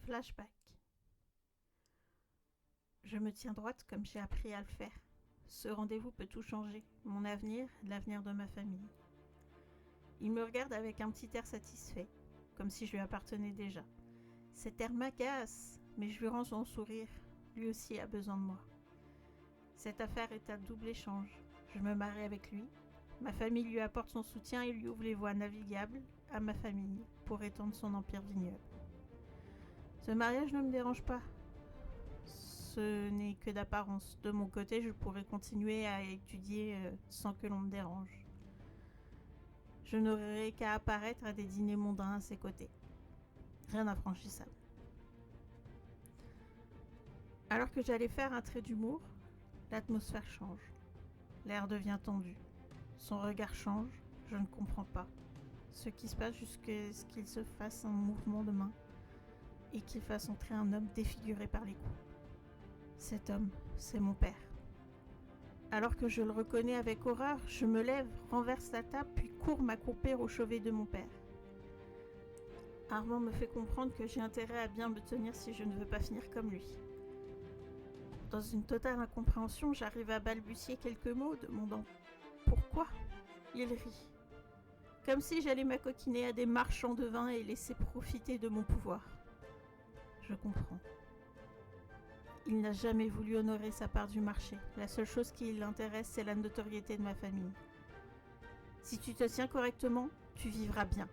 Flashback. Je me tiens droite comme j'ai appris à le faire. Ce rendez-vous peut tout changer, mon avenir, l'avenir de ma famille. Il me regarde avec un petit air satisfait, comme si je lui appartenais déjà. Cet air m'agace, mais je lui rends son sourire. Lui aussi a besoin de moi. Cette affaire est à double échange. Je me marie avec lui. Ma famille lui apporte son soutien et lui ouvre les voies navigables à ma famille pour étendre son empire vignoble. Ce mariage ne me dérange pas. Ce n'est que d'apparence. De mon côté, je pourrais continuer à étudier sans que l'on me dérange. Je n'aurais qu'à apparaître à des dîners mondains à ses côtés. Rien d'infranchissable. Alors que j'allais faire un trait d'humour, l'atmosphère change. L'air devient tendu. Son regard change, je ne comprends pas. Ce qui se passe jusqu'à ce qu'il se fasse un mouvement de main et qu'il fasse entrer un homme défiguré par les coups. Cet homme, c'est mon père. Alors que je le reconnais avec horreur, je me lève, renverse la table, puis cours m'accroupir au chevet de mon père. Armand me fait comprendre que j'ai intérêt à bien me tenir si je ne veux pas finir comme lui. Dans une totale incompréhension, j'arrive à balbutier quelques mots, demandant « Pourquoi ?» Il rit. Comme si j'allais m'acoquiner à des marchands de vin et laisser profiter de mon pouvoir. Je comprends. Il n'a jamais voulu honorer sa part du marché. La seule chose qui l'intéresse, c'est la notoriété de ma famille. Si tu te tiens correctement, tu vivras bien,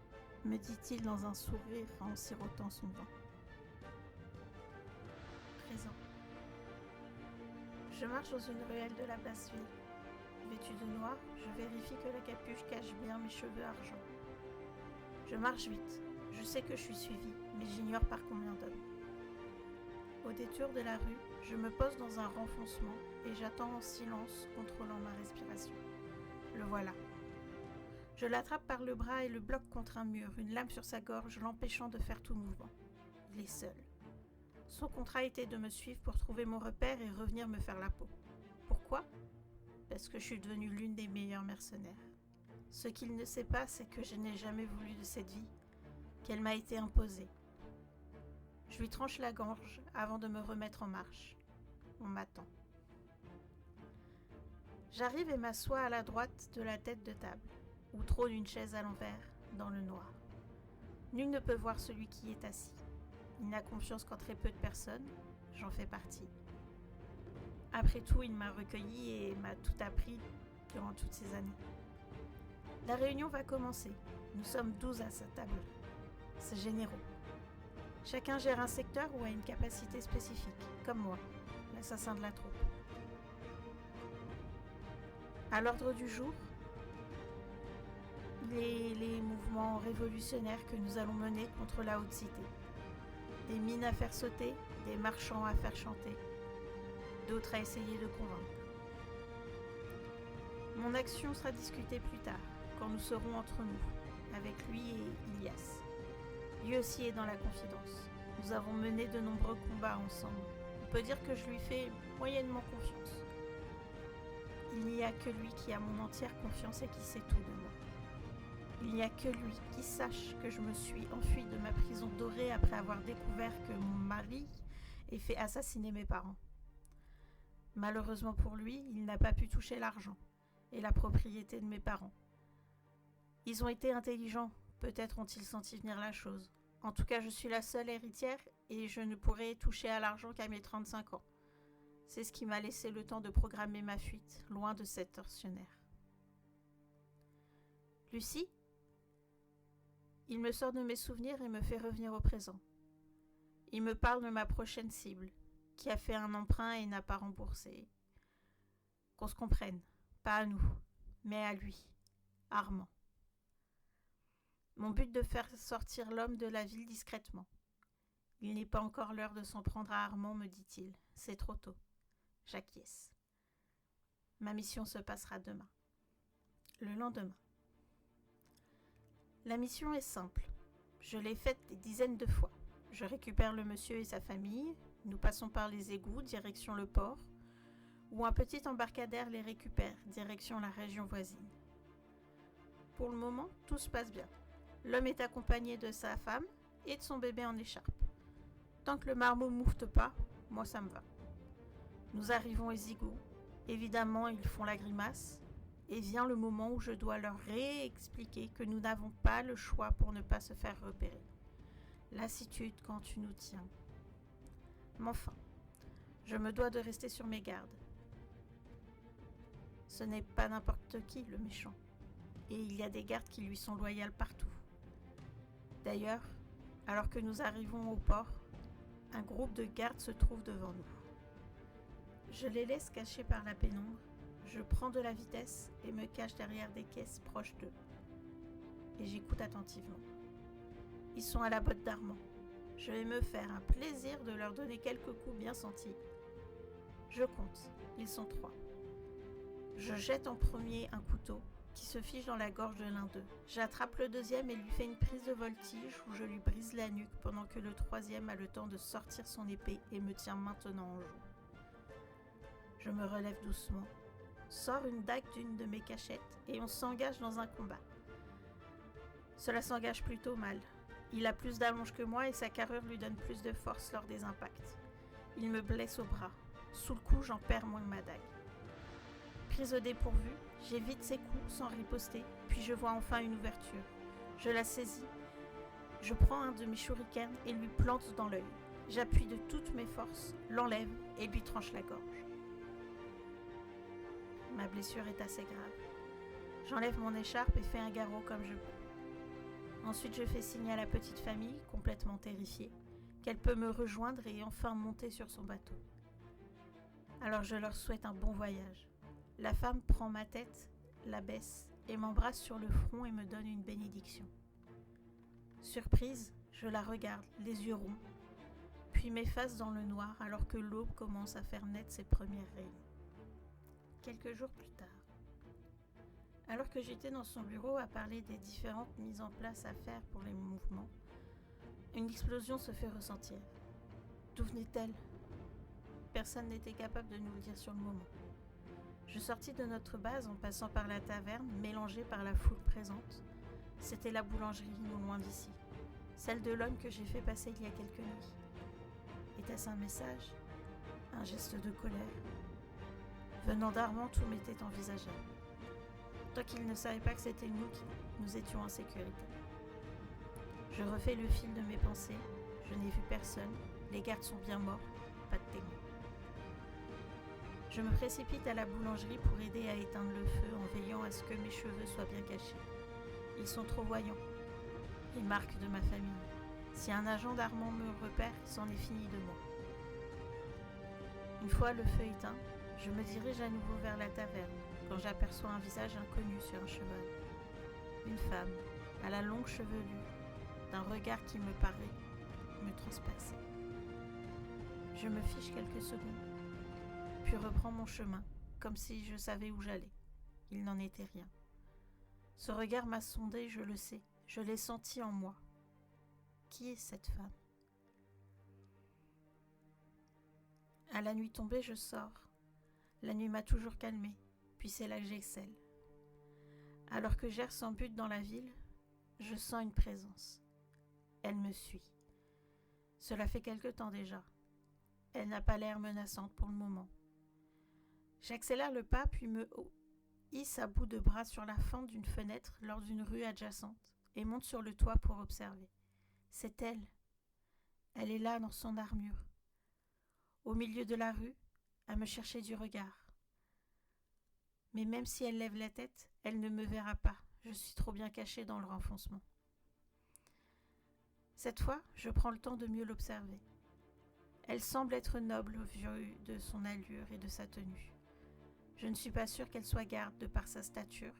me dit-il dans un sourire en sirotant son vin. Présent. Je marche dans une ruelle de la basse ville. Vêtue de noir, je vérifie que la capuche cache bien mes cheveux argent. Je marche vite. Je sais que je suis suivie, mais j'ignore par combien d'hommes. Au détour de la rue, je me pose dans un renfoncement et j'attends en silence, contrôlant ma respiration. Le voilà. Je l'attrape par le bras et le bloque contre un mur, une lame sur sa gorge, l'empêchant de faire tout mouvement. Il est seul. Son contrat était de me suivre pour trouver mon repère et revenir me faire la peau. Pourquoi ? Parce que je suis devenue l'une des meilleures mercenaires. Ce qu'il ne sait pas, c'est que je n'ai jamais voulu de cette vie, qu'elle m'a été imposée. Je lui tranche la gorge avant de me remettre en marche. On m'attend. J'arrive et m'assois à la droite de la tête de table, ou trône une chaise à l'envers, dans le noir. Nul ne peut voir celui qui est assis. Il n'a confiance qu'en très peu de personnes, j'en fais partie. Après tout, il m'a recueilli et m'a tout appris durant toutes ces années. La réunion va commencer. Nous sommes 12 à sa table. C'est généreux. Chacun gère un secteur ou a une capacité spécifique, comme moi, l'assassin de la troupe. À l'ordre du jour, les mouvements révolutionnaires que nous allons mener contre la haute cité. Des mines à faire sauter, des marchands à faire chanter, d'autres à essayer de convaincre. Mon action sera discutée plus tard, quand nous serons entre nous, avec lui et Ilias. Lui aussi est dans la confidence. Nous avons mené de nombreux combats ensemble. On peut dire que je lui fais moyennement confiance. Il n'y a que lui qui a mon entière confiance et qui sait tout de moi. Il n'y a que lui qui sache que je me suis enfuie de ma prison dorée après avoir découvert que mon mari ait fait assassiner mes parents. Malheureusement pour lui, il n'a pas pu toucher l'argent et la propriété de mes parents. Ils ont été intelligents, peut-être ont-ils senti venir la chose. En tout cas, je suis la seule héritière et je ne pourrai toucher à l'argent qu'à mes 35 ans. C'est ce qui m'a laissé le temps de programmer ma fuite, loin de cet tortionnaire. Lucie ? Il me sort de mes souvenirs et me fait revenir au présent. Il me parle de ma prochaine cible, qui a fait un emprunt et n'a pas remboursé. Qu'on se comprenne, pas à nous, mais à lui, Armand. Mon but de faire sortir l'homme de la ville discrètement. Il n'est pas encore l'heure de s'en prendre à Armand, me dit-il. C'est trop tôt. J'acquiesce. Ma mission se passera demain. Le lendemain. La mission est simple. Je l'ai faite des dizaines de fois. Je récupère le monsieur et sa famille. Nous passons par les égouts, direction le port, où un petit embarcadère les récupère, direction la région voisine. Pour le moment, tout se passe bien. L'homme est accompagné de sa femme et de son bébé en écharpe. Tant que le marmot moufte pas, moi ça me va. Nous arrivons exigus. Évidemment, ils font la grimace. Et vient le moment où je dois leur réexpliquer que nous n'avons pas le choix pour ne pas se faire repérer. Lassitude quand tu nous tiens. Mais enfin, je me dois de rester sur mes gardes. Ce n'est pas n'importe qui le méchant. Et il y a des gardes qui lui sont loyales partout. D'ailleurs, alors que nous arrivons au port, un groupe de gardes se trouve devant nous. Je les laisse cachés par la pénombre, je prends de la vitesse et me cache derrière des caisses proches d'eux. Et j'écoute attentivement. Ils sont à la botte d'Armand. Je vais me faire un plaisir de leur donner quelques coups bien sentis. Je compte, ils sont 3. Je jette en premier un couteau qui se fiche dans la gorge de l'un d'eux. J'attrape le deuxième et lui fais une prise de voltige où je lui brise la nuque pendant que le troisième a le temps de sortir son épée et me tient maintenant en joue. Je me relève doucement, sors une dague d'une de mes cachettes et on s'engage dans un combat. Cela s'engage plutôt mal. Il a plus d'allonge que moi et sa carrure lui donne plus de force lors des impacts. Il me blesse au bras. Sous le coup, j'en perds moins que ma dague. Prise au dépourvu, j'évite ses coups sans riposter, puis je vois enfin une ouverture. Je la saisis, je prends un de mes shurikens et lui plante dans l'œil. J'appuie de toutes mes forces, l'enlève et lui tranche la gorge. Ma blessure est assez grave. J'enlève mon écharpe et fais un garrot comme je peux. Ensuite, je fais signe à la petite famille, complètement terrifiée, qu'elle peut me rejoindre et enfin monter sur son bateau. Alors je leur souhaite un bon voyage. La femme prend ma tête, la baisse et m'embrasse sur le front et me donne une bénédiction. Surprise, je la regarde, les yeux ronds, puis m'efface dans le noir alors que l'aube commence à faire naître ses premières rayons. Quelques jours plus tard, alors que j'étais dans son bureau à parler des différentes mises en place à faire pour les mouvements, une explosion se fait ressentir. D'où venait-elle ? Personne n'était capable de nous le dire sur le moment. Je sortis de notre base en passant par la taverne, mélangée par la foule présente. C'était la boulangerie, non loin d'ici. Celle de l'homme que j'ai fait passer il y a quelques nuits. Était-ce un message ? Un geste de colère ? Venant d'Armand, tout m'était envisageable. Tant qu'il ne savait pas que c'était nous qui nous étions en sécurité. Je refais le fil de mes pensées. Je n'ai vu personne. Les gardes sont bien morts. Pas de témoins. Je me précipite à la boulangerie pour aider à éteindre le feu en veillant à ce que mes cheveux soient bien cachés. Ils sont trop voyants. Les marques de ma famille. Si un agent d'Armand me repère, c'en est fini de moi. Une fois le feu éteint, je me dirige à nouveau vers la taverne quand j'aperçois un visage inconnu sur un cheval. Une femme, à la longue chevelure, d'un regard qui me paraît me transpercer. Je me fiche quelques secondes, puis reprends mon chemin, comme si je savais où j'allais. Il n'en était rien. Ce regard m'a sondé, je le sais, je l'ai senti en moi. Qui est cette femme ? À la nuit tombée, je sors. La nuit m'a toujours calmée, puis c'est là que j'excelle. Alors que j'erre sans but dans la ville, je sens une présence. Elle me suit. Cela fait quelque temps déjà. Elle n'a pas l'air menaçante pour le moment. J'accélère le pas puis me hisse à bout de bras sur la fente d'une fenêtre lors d'une rue adjacente et monte sur le toit pour observer. C'est elle. Elle est là dans son armure. Au milieu de la rue, à me chercher du regard. Mais même si elle lève la tête, elle ne me verra pas. Je suis trop bien cachée dans le renfoncement. Cette fois, je prends le temps de mieux l'observer. Elle semble être noble au vu de son allure et de sa tenue. Je ne suis pas sûre qu'elle soit garde de par sa stature.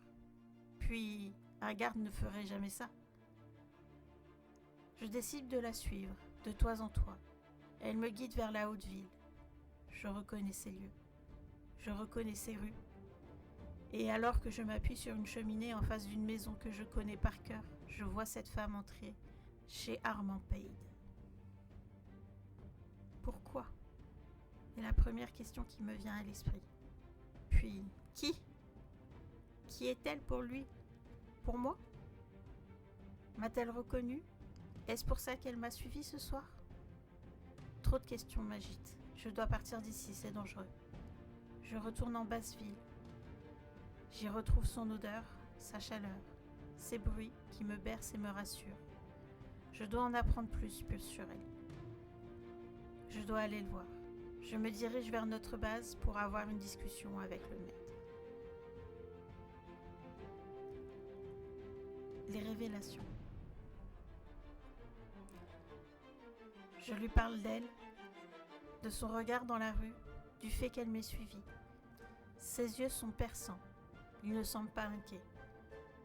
Puis, un garde ne ferait jamais ça. Je décide de la suivre, de toit en toit. Elle me guide vers la haute ville. Je reconnais ces lieux. Je reconnais ces rues. Et alors que je m'appuie sur une cheminée en face d'une maison que je connais par cœur, je vois cette femme entrer chez Armand Paid. Pourquoi ? est la première question qui me vient à l'esprit. Puis, qui ? Qui est-elle pour lui ? Pour moi ? M'a-t-elle reconnue ? Est-ce pour ça qu'elle m'a suivi ce soir ? Trop de questions m'agitent. Je dois partir d'ici, c'est dangereux. Je retourne en Basse-Ville. J'y retrouve son odeur, sa chaleur, ses bruits qui me bercent et me rassurent. Je dois en apprendre plus sur elle. Je dois aller le voir. Je me dirige vers notre base pour avoir une discussion avec le maître. Les révélations. Je lui parle d'elle, de son regard dans la rue, du fait qu'elle m'ait suivi. Ses yeux sont perçants. Il ne semble pas inquiet.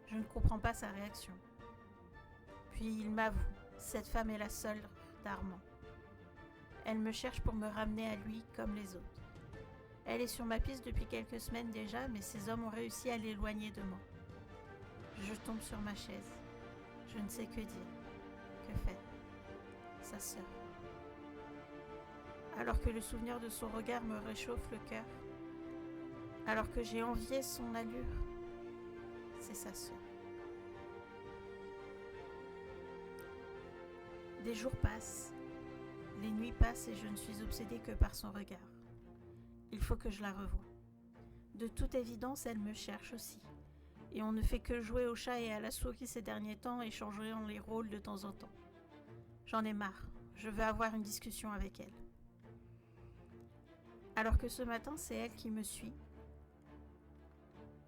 Je ne comprends pas sa réaction. Puis il m'avoue, cette femme est la seule d'Armand. Elle me cherche pour me ramener à lui comme les autres. Elle est sur ma piste depuis quelques semaines déjà, mais ces hommes ont réussi à l'éloigner de moi. Je tombe sur ma chaise. Je ne sais que dire. Que faire? Sa sœur. Alors que le souvenir de son regard me réchauffe le cœur, alors que j'ai envié son allure, c'est sa sœur. Des jours passent, les nuits passent et je ne suis obsédée que par son regard. Il faut que je la revoie. De toute évidence, elle me cherche aussi. Et on ne fait que jouer au chat et à la souris ces derniers temps, échangeant les rôles de temps en temps. J'en ai marre, je veux avoir une discussion avec elle. Alors que ce matin, c'est elle qui me suit,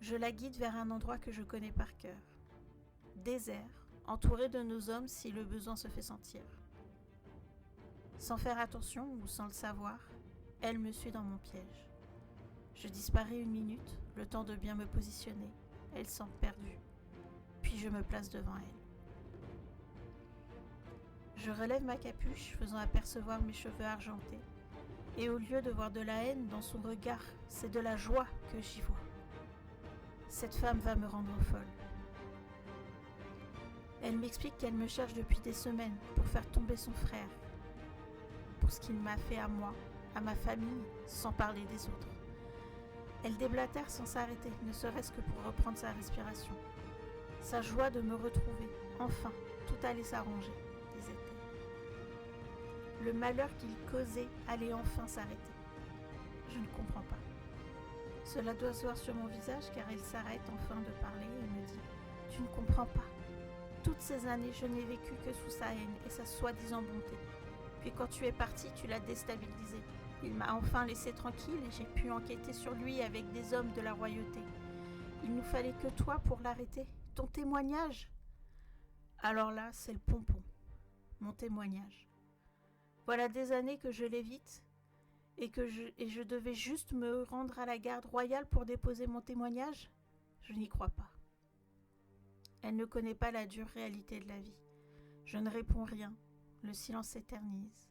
je la guide vers un endroit que je connais par cœur. Désert, entouré de nos hommes si le besoin se fait sentir. Sans faire attention ou sans le savoir, elle me suit dans mon piège. Je disparais une minute, le temps de bien me positionner. Elle semble perdue. Puis je me place devant elle. Je relève ma capuche, faisant apercevoir mes cheveux argentés. Et au lieu de voir de la haine dans son regard, c'est de la joie que j'y vois. Cette femme va me rendre folle. Elle m'explique qu'elle me cherche depuis des semaines pour faire tomber son frère, pour ce qu'il m'a fait à moi, à ma famille, sans parler des autres. Elle déblatère sans s'arrêter, ne serait-ce que pour reprendre sa respiration. Sa joie de me retrouver, enfin, tout allait s'arranger, disait-elle. Le malheur qu'il causait allait enfin s'arrêter. Je ne comprends pas. Cela doit se voir sur mon visage car elle s'arrête enfin de parler et me dit « Tu ne comprends pas. Toutes ces années, je n'ai vécu que sous sa haine et sa soi-disant bonté. Puis quand tu es parti, tu l'as déstabilisé. Il m'a enfin laissé tranquille et j'ai pu enquêter sur lui avec des hommes de la royauté. Il nous fallait que toi pour l'arrêter. Ton témoignage !» Alors là, c'est le pompon. Mon témoignage. Voilà des années que je l'évite et je devais juste me rendre à la garde royale pour déposer mon témoignage. Je n'y crois pas. Elle ne connaît pas la dure réalité de la vie. Je ne réponds rien. Le silence s'éternise.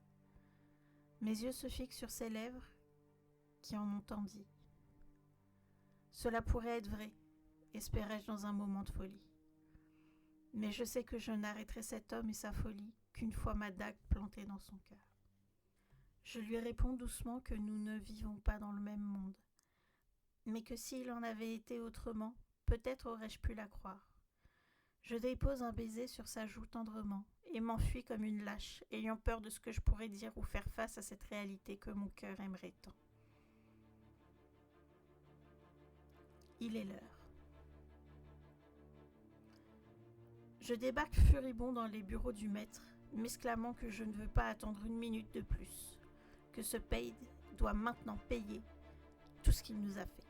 Mes yeux se fixent sur ses lèvres qui en ont tant dit. Cela pourrait être vrai, espérais-je dans un moment de folie. Mais je sais que je n'arrêterai cet homme et sa folie qu'une fois ma dague plantée dans son cœur. Je lui réponds doucement que nous ne vivons pas dans le même monde, mais que s'il en avait été autrement, peut-être aurais-je pu la croire. Je dépose un baiser sur sa joue tendrement et m'enfuis comme une lâche, ayant peur de ce que je pourrais dire ou faire face à cette réalité que mon cœur aimerait tant. Il est l'heure. Je débarque furibond dans les bureaux du maître, m'exclamant que je ne veux pas attendre une minute de plus, que ce Paid doit maintenant payer tout ce qu'il nous a fait.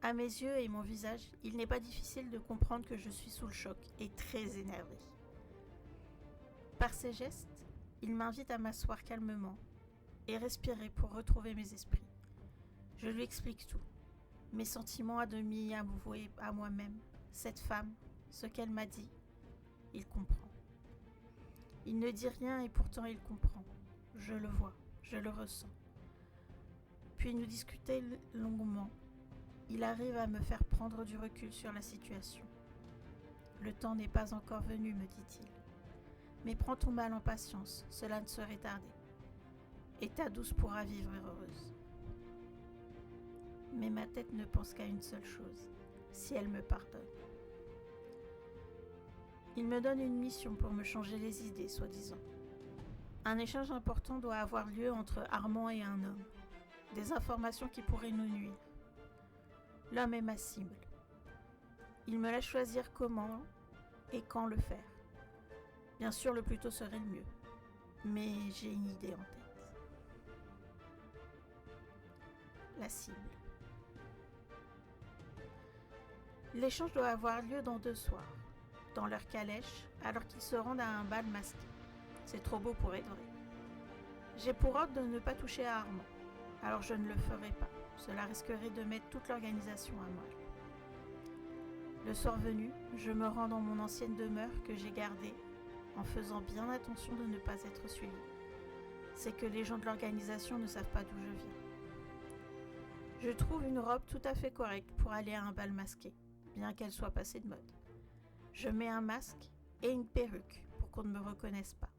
À mes yeux et mon visage, il n'est pas difficile de comprendre que je suis sous le choc et très énervée. Par ses gestes, il m'invite à m'asseoir calmement et respirer pour retrouver mes esprits. Je lui explique tout, mes sentiments à demi avoués à moi-même, cette femme, ce qu'elle m'a dit. Il comprend. Il ne dit rien et pourtant il comprend. Je le vois, je le ressens. Puis nous discutons longuement. Il arrive à me faire prendre du recul sur la situation. Le temps n'est pas encore venu, me dit-il. Mais prends ton mal en patience, cela ne saurait tarder. Et ta douce pourra vivre heureuse. Mais ma tête ne pense qu'à une seule chose, si elle me pardonne. Il me donne une mission pour me changer les idées, soi-disant. Un échange important doit avoir lieu entre Armand et un homme. Des informations qui pourraient nous nuire. L'homme est ma cible. Il me laisse choisir comment et quand le faire. Bien sûr, le plus tôt serait le mieux. Mais j'ai une idée en tête. La cible. L'échange doit avoir lieu dans 2 soirs, dans leur calèche, alors qu'ils se rendent à un bal masqué. C'est trop beau pour être vrai. J'ai pour ordre de ne pas toucher à Armand, alors je ne le ferai pas. Cela risquerait de mettre toute l'organisation à mal. Le soir venu, je me rends dans mon ancienne demeure que j'ai gardée, en faisant bien attention de ne pas être suivi. C'est que les gens de l'organisation ne savent pas d'où je viens. Je trouve une robe tout à fait correcte pour aller à un bal masqué, bien qu'elle soit passée de mode. Je mets un masque et une perruque pour qu'on ne me reconnaisse pas,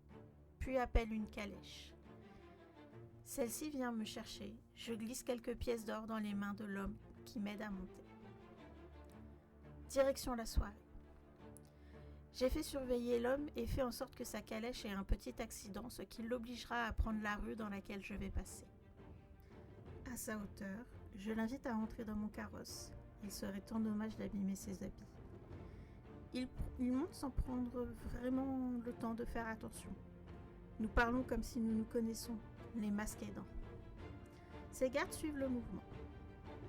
puis appelle une calèche. Celle-ci vient me chercher, je glisse quelques pièces d'or dans les mains de l'homme qui m'aide à monter. Direction la soirée. J'ai fait surveiller l'homme et fait en sorte que sa calèche ait un petit accident, ce qui l'obligera à prendre la rue dans laquelle je vais passer. À sa hauteur, je l'invite à entrer dans mon carrosse. Il serait tant dommage d'abîmer ses habits. Il monte sans prendre vraiment le temps de faire attention. Nous parlons comme si nous nous connaissons, les masques aidants. Ses gardes suivent le mouvement.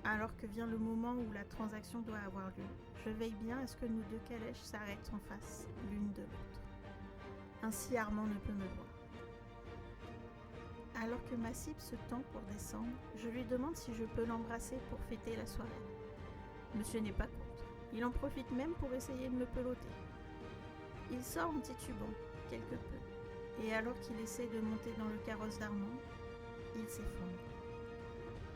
Alors que vient le moment où la transaction doit avoir lieu, je veille bien à ce que nos 2 calèches s'arrêtent en face, l'une de l'autre. Ainsi Armand ne peut me voir. Alors que ma cible se tend pour descendre, je lui demande si je peux l'embrasser pour fêter la soirée. Monsieur n'est pas contre. Il en profite même pour essayer de me peloter. Il sort en titubant, quelque peu, et alors qu'il essaie de monter dans le carrosse d'Armand, il s'effondre.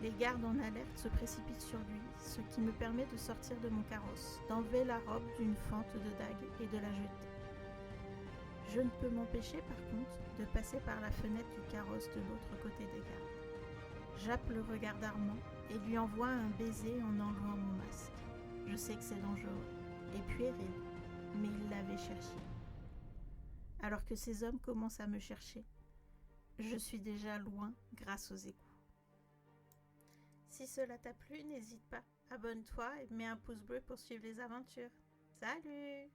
Les gardes en alerte se précipitent sur lui, ce qui me permet de sortir de mon carrosse, d'enlever la robe d'une fente de dague et de la jeter. Je ne peux m'empêcher par contre de passer par la fenêtre du carrosse de l'autre côté des gardes. J'appe le regard d'Armand et lui envoie un baiser en enlevant mon masque. Je sais que c'est dangereux et puéril, mais il l'avait cherché. Alors que ces hommes commencent à me chercher, je suis déjà loin grâce aux échos. Si cela t'a plu, n'hésite pas, abonne-toi et mets un pouce bleu pour suivre les aventures. Salut!